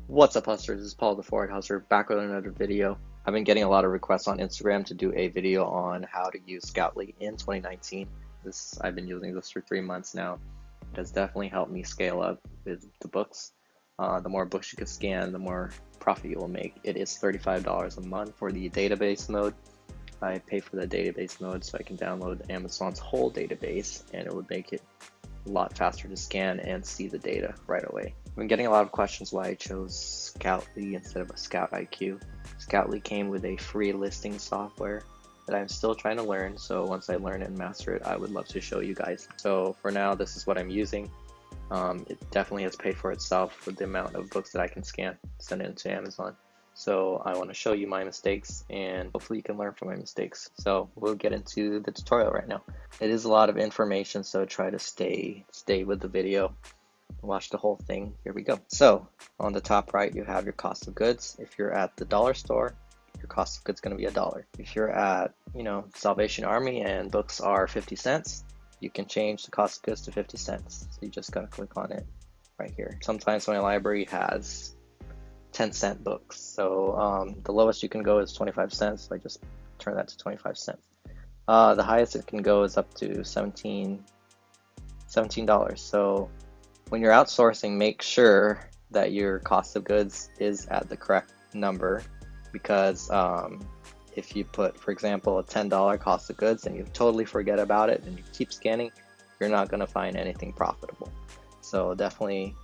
What's up, hustlers? This is Paul the Forward Hustler back with another video. I've been getting a lot of requests on Instagram to do a video on how to use Scoutly in 2019. I've been using this for 3 months now. It has definitely helped me scale up with the books. The more books you can scan, the more profit you will make. It is $35 a month for the database mode. I pay for the database mode so I can download Amazon's whole database, and it would make it a lot faster to scan and see the data right away. I've been getting a lot of questions why I chose Scoutly instead of a Scout IQ. Scoutly came with a free listing software that I'm still trying to learn, so once I learn it and master it, I would love to show you guys. So for now, this is what I'm using. It definitely has paid for itself with the amount of books that I can scan, send it into Amazon. So I want to show you my mistakes, and hopefully you can learn from my mistakes. So we'll get into the tutorial right now. It is a lot of information, so try to stay with the video. Watch the whole thing. Here we go. So on the top right, you have your cost of goods. If you're at the dollar store, your cost of goods is going to be $1. If you're at, Salvation Army and books are 50 cents, you can change the cost of goods to 50 cents. So you just got to click on it right here. Sometimes my library has 10-cent books, so the lowest you can go is 25 cents. So I just turn that to 25 cents. The highest it can go is up to $17. So when you're outsourcing, make sure that your cost of goods is at the correct number, because if you put, for example, a $10 cost of goods and you totally forget about it and you keep scanning, you're not going to find anything profitable. So definitely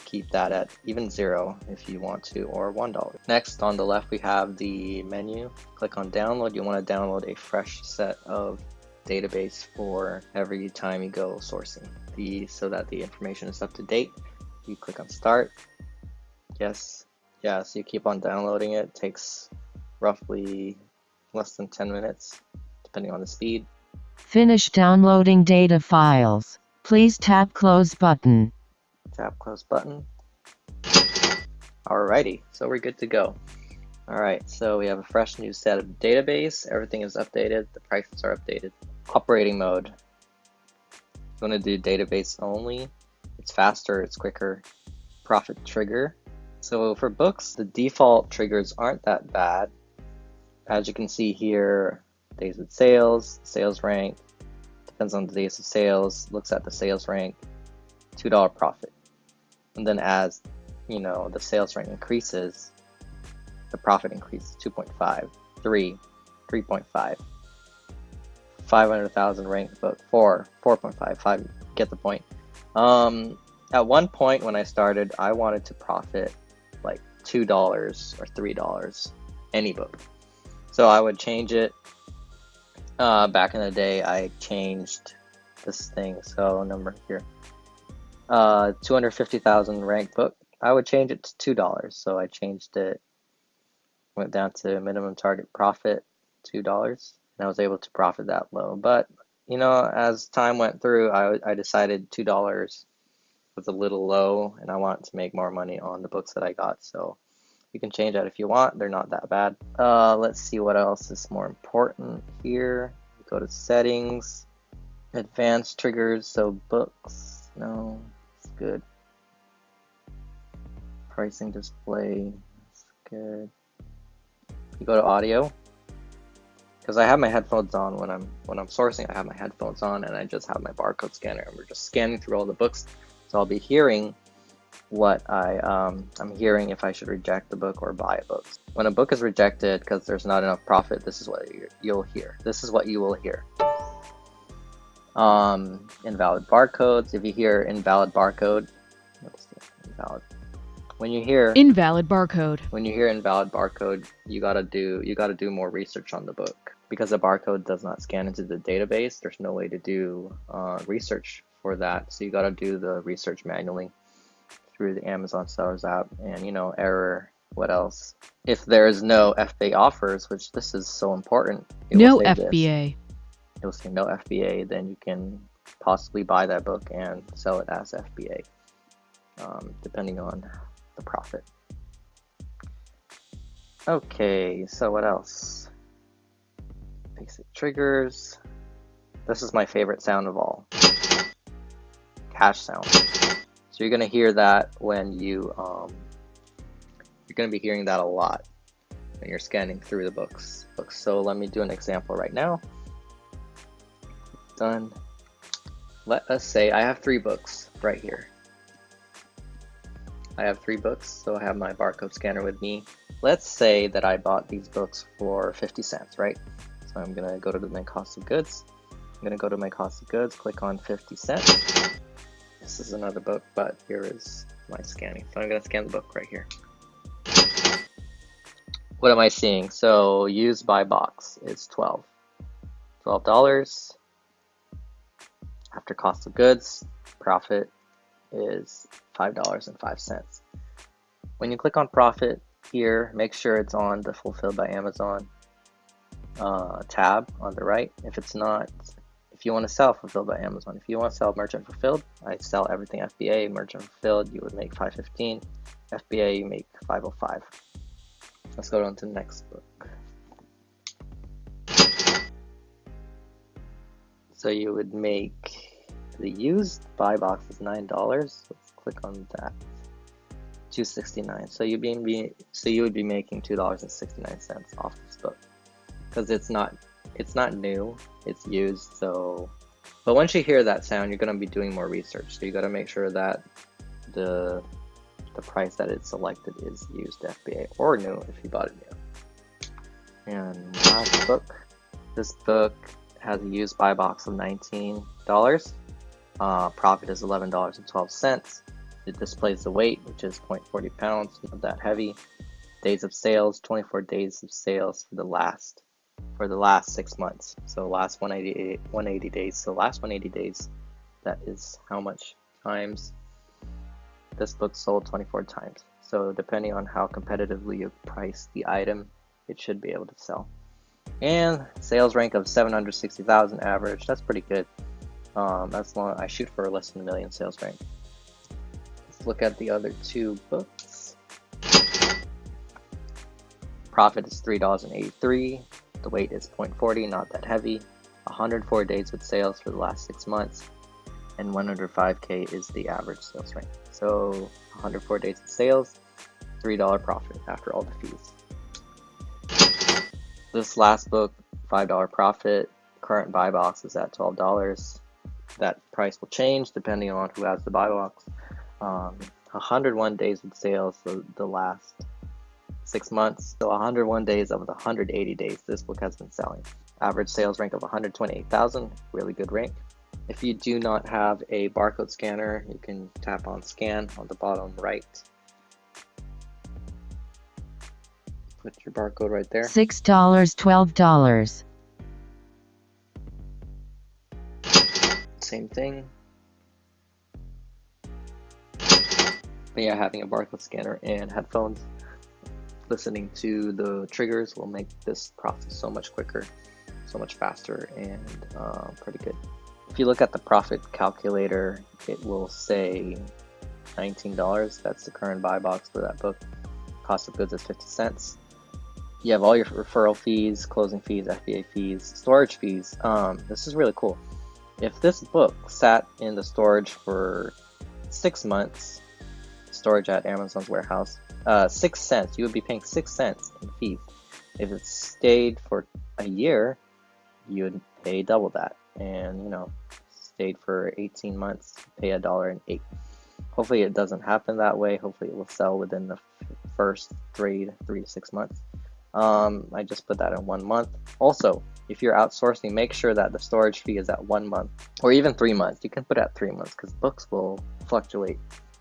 keep that at even 0 if you want to, or $1. Next, on the left, we have the menu. Click on download. You want to download a fresh set of database for every time you go sourcing, so that the information is up to date. You click on start. Yes. So you keep on downloading it. It takes roughly less than 10 minutes, depending on the speed. Finish downloading data files. Please tap close button. Tap close button. Alrighty, so we're good to go. Alright, so we have a fresh new set of database. Everything is updated. The prices are updated. Operating mode. I'm going to do database only. It's faster, it's quicker. Profit trigger. So for books, the default triggers aren't that bad. As you can see here, days of sales, sales rank, depends on the days of sales, looks at the sales rank, $2 profit. And then as the sales rank increases, the profit increases. 2.5, 3, 3.5, 500,000 ranked book, 4, 4.5, 5, get the point. At one point when I started, I wanted to profit like $2 or $3, any book. So I would change it. Back in the day, I changed this thing. So number here, 250,000 ranked book. I would change it to $2. So I changed it, went down to minimum target profit, $2, and I was able to profit that low. But as time went through, I decided $2 was a little low, and I wanted to make more money on the books that I got. So you can change that if you want. They're not that bad. Let's see what else is more important here. Go to settings, advanced triggers. So books, no, it's good. Pricing display, it's good. You go to audio, because I have my headphones on when I'm sourcing. I have my headphones on, and I just have my barcode scanner, and we're just scanning through all the books. So I'll be hearing what I'm hearing if I should reject the book or buy a book. When a book is rejected because there's not enough profit, this is what you'll hear. This is what you will hear. Invalid barcodes. If you hear invalid barcode, invalid. When you hear invalid barcode, you gotta do more research on the book, because the barcode does not scan into the database. There's no way to do research for that, so you gotta do the research manually through the Amazon Sellers app. And error. What else? If there is no FBA offers, which this is so important, no FBA. It will say no FBA. Then you can possibly buy that book and sell it as FBA, depending on the profit. Okay, so what else? Basic triggers. This is my favorite sound of all. Cash sound. So you're gonna hear that when you going to be hearing that a lot when you're scanning through the books. So let me do an example right now. Done. Let us say I have 3 books right here. I have 3 books, so I have my barcode scanner with me. Let's say that I bought these books for 50 cents, right? So I'm gonna go to my cost of goods. I'm gonna go to my cost of goods, click on 50 cents. This is another book, but here is my scanning. So I'm gonna scan the book right here. What am I seeing? So used by box is $12. After cost of goods, profit is $5.05. When you click on profit here, make sure it's on the Fulfilled by Amazon tab on the right. If it's not, if you want to sell Fulfilled by Amazon, if you want to sell merchant fulfilled, I sell everything FBA. Merchant fulfilled, you would make $5.15. FBA, you make $5.05. Let's go on to the next book. So you would make, the used buy box is $9. Let's click on that. $2.69. So you would be making $2.69 off this book, because it's not new, it's used. So, but once you hear that sound, you're going to be doing more research. So you got to make sure that the price that it's selected is used FBA or new if you bought it new. And last book, this book has a used buy box of $19. Profit is $11.12. It displays the weight, which is 0.40 pounds, not that heavy. Days of sales, 24 days of sales for the last 6 months. So last 180 days. So last 180 days, that is how much times this book sold 24 times. So depending on how competitively you price the item, it should be able to sell. And sales rank of 760,000 average. That's pretty good. That's long. I shoot for less than a million sales rank. Let's look at the other 2 books. Profit is $3.83. The weight is 0.40, not that heavy. 104 days with sales for the last 6 months. And 105K is the average sales rank. So 104 days of sales, $3 profit after all the fees. This last book, $5 profit. Current buy box is at $12. That price will change depending on who has the buy box. 101 days with sales for the last 6 months. So 101 days of the 180 days this book has been selling. Average sales rank of 128,000, really good rank. If you do not have a barcode scanner, you can tap on scan on the bottom right. Put your barcode right there. $6, $12. Same thing. But yeah, having a barcode scanner and headphones, listening to the triggers will make this process so much quicker, so much faster, and pretty good. If you look at the profit calculator, it will say $19. That's the current buy box for that book. Cost of goods is 50 cents. You have all your referral fees, closing fees, FBA fees, storage fees. This is really cool. If this book sat in the storage for 6 months, storage at Amazon's warehouse, 6 cents, you would be paying 6 cents in fees. If it stayed for a year, you would pay double that. And stayed for 18 months, pay $1.08. Hopefully it doesn't happen that way. Hopefully it will sell within the first 3 to 6 months. I just put that in 1 month. Also, if you're outsourcing, make sure that the storage fee is at 1 month or even 3 months. You can put it at 3 months because books will fluctuate.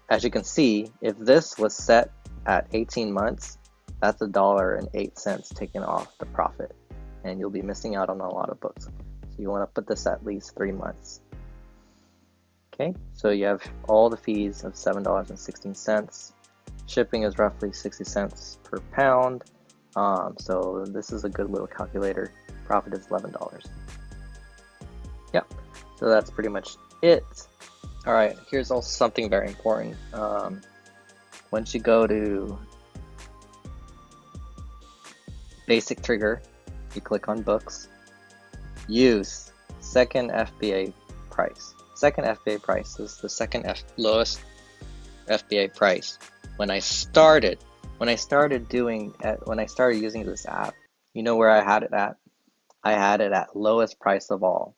As you can see, if this was set at 18 months, that's $1.08 taken off the profit, and you'll be missing out on a lot of books. So you want to put this at least 3 months. Okay, so you have all the fees of $7.16. Shipping is roughly 60 cents per pound. So this is a good little calculator. Profit is $11. Yep, so that's pretty much it. All right, here's also something very important. Once you go to basic trigger, you click on books, use second FBA price. Second FBA price is the second lowest FBA price. When I started When I started using this app, you know where I had it at? I had it at lowest price of all.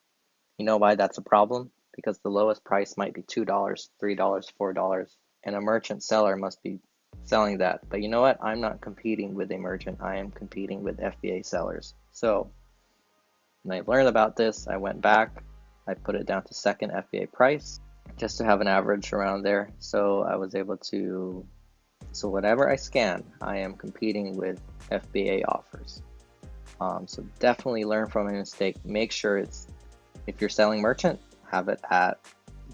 You know why that's a problem? Because the lowest price might be $2, $3, $4, and a merchant seller must be selling that. But you know what? I'm not competing with a merchant. I am competing with FBA sellers. So when I learned about this, I went back, I put it down to second FBA price just to have an average around there. So I was able to, so whatever I scan, I am competing with FBA offers. So definitely learn from a mistake. Make sure if you're selling merchant, have it at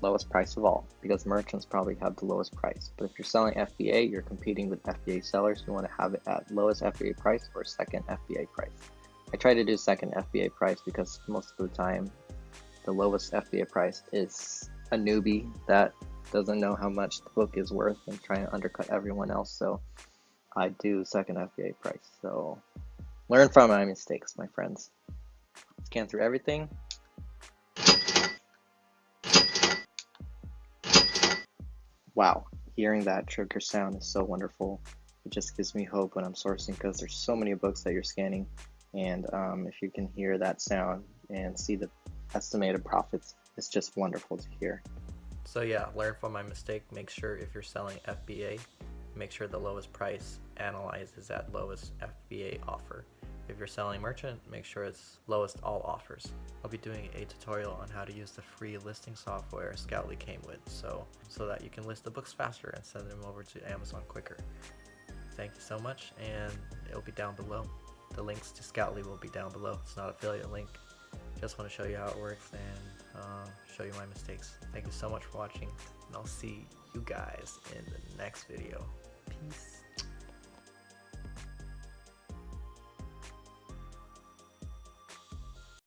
lowest price of all, because merchants probably have the lowest price. But if you're selling FBA, you're competing with FBA sellers. You want to have it at lowest FBA price or second FBA price. I try to do second FBA price because most of the time the lowest FBA price is a newbie that doesn't know how much the book is worth and trying to undercut everyone else. So I do second FBA price. So learn from my mistakes, my friends. Scan through everything. Wow, hearing that trigger sound is so wonderful. It just gives me hope when I'm sourcing, because there's so many books that you're scanning, and if you can hear that sound and see the estimated profits, it's just wonderful to hear. So yeah, learn from my mistake. Make sure if you're selling FBA, make sure the lowest price analyzes that lowest FBA offer. If you're selling merchant, make sure it's lowest all offers. I'll be doing a tutorial on how to use the free listing software Scoutly came with, so that you can list the books faster and send them over to Amazon quicker. Thank you so much, and it'll be down below. The links to Scoutly will be down below. It's not an affiliate link. Just want to show you how it works and show you my mistakes. Thank you so much for watching, and I'll see you guys in the next video. Peace.